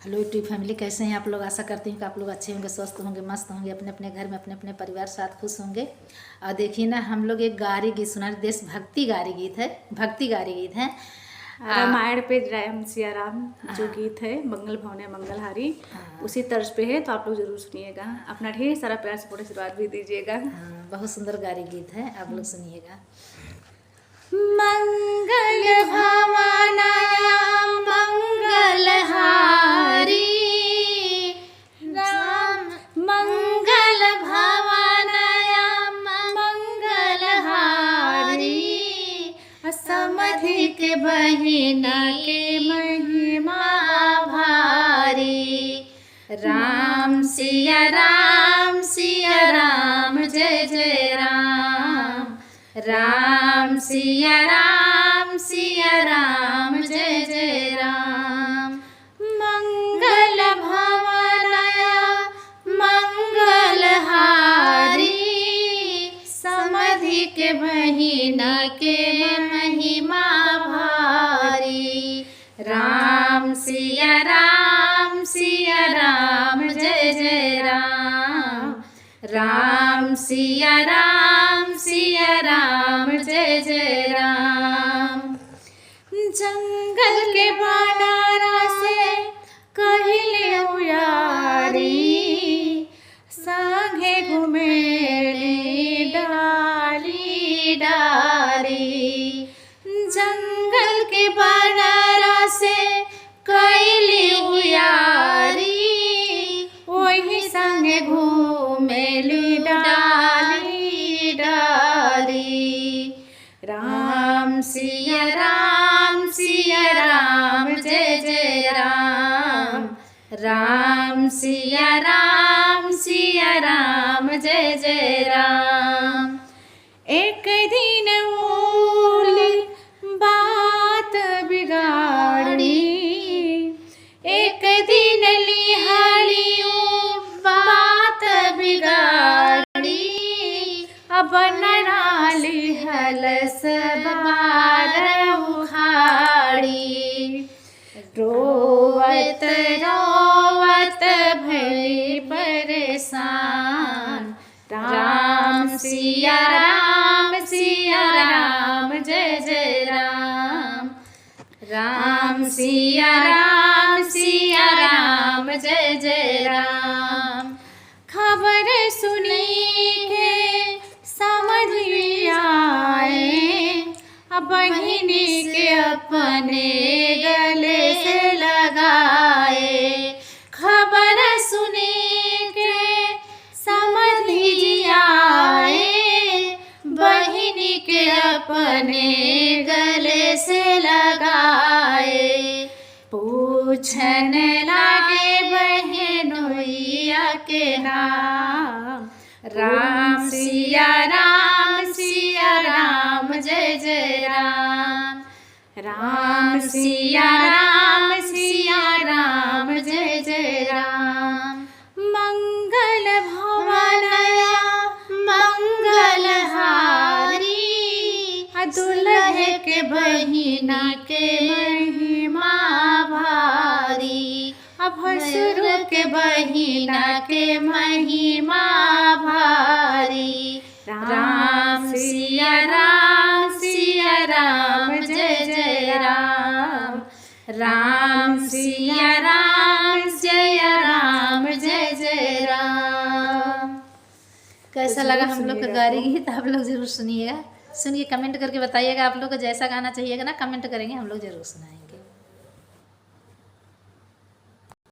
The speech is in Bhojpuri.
हेलो यूट्यूब फैमिली, कैसे हैं आप लोग। आशा करती हूँ कि आप लोग अच्छे होंगे, स्वस्थ होंगे, मस्त होंगे, अपने अपने घर में अपने अपने परिवार साथ खुश होंगे। और देखिए ना, हम लोग एक गारी गीत सुना, देशभक्ति गारी गीत है, भक्ति गारी गीत है। रामायण पे राम सिया राम जो गीत है, मंगल भवने मंगलहारी, उसी तर्ज पे है। तो आप लोग जरूर सुनिएगा, अपना ढेर सारा प्यार सपोर्ट आशीर्वाद भी दीजिएगा। बहुत सुंदर गारी गीत है, आप लोग सुनिएगा। मंगल भवनाया मंगलहारी, राम मंगल भवनाया मंगलहारी, समधि के बहिना के महिमा भारी। राम सिया राम जय जय राम, राम सिया राम जय जय राम। मंगल भवनाया मंगलहारी, समधि के बहिना के महिमा भारी। राम सिया राम जय जय राम, राम सिया राम जय जय राम। जंगल के बानारा से कहिले उयारी, संगे घुमेली डाली डाली। जंगल के बानारा से कहिले उयारी, वही संगे घुमेली डाली डाली। राम सिया राम जय जय राम, राम सिया राम जय जय राम। एक दिन बोली बात बिगाड़ी, एक दिन लिहाड़ी बात बिगाड़ी। अब नाली हलस बार उखाड़ी, रोवत रोवत भई परेशान। राम सिया राम जय जय राम, राम सिया राम जय जय राम। खबर सुनी के समझ आए, बहिनी के अपने गले से लगाए। खबर सुनी के समझ आए, बहिनी के अपने गले से लगाए। पूछन लागे बहनोइया के नाम, राम सिया राम जय जय राम, राम सिया राम जय जय राम। मंगल भवनाया मंगलहारी, दुल्हे के बहिना के महिमा भारी। भसुर के बहिना के महिमा भारी। राम सिया राम जय जय राम, राम सिया राम जय जय राम। कैसा लगा हम लोग का गारी गीत, आप लोग जरूर सुनिएगा। सुनिए, कमेंट करके बताइएगा। आप लोग को जैसा गाना चाहिएगा ना, कमेंट करेंगे, हम लोग जरूर सुनाएंगे।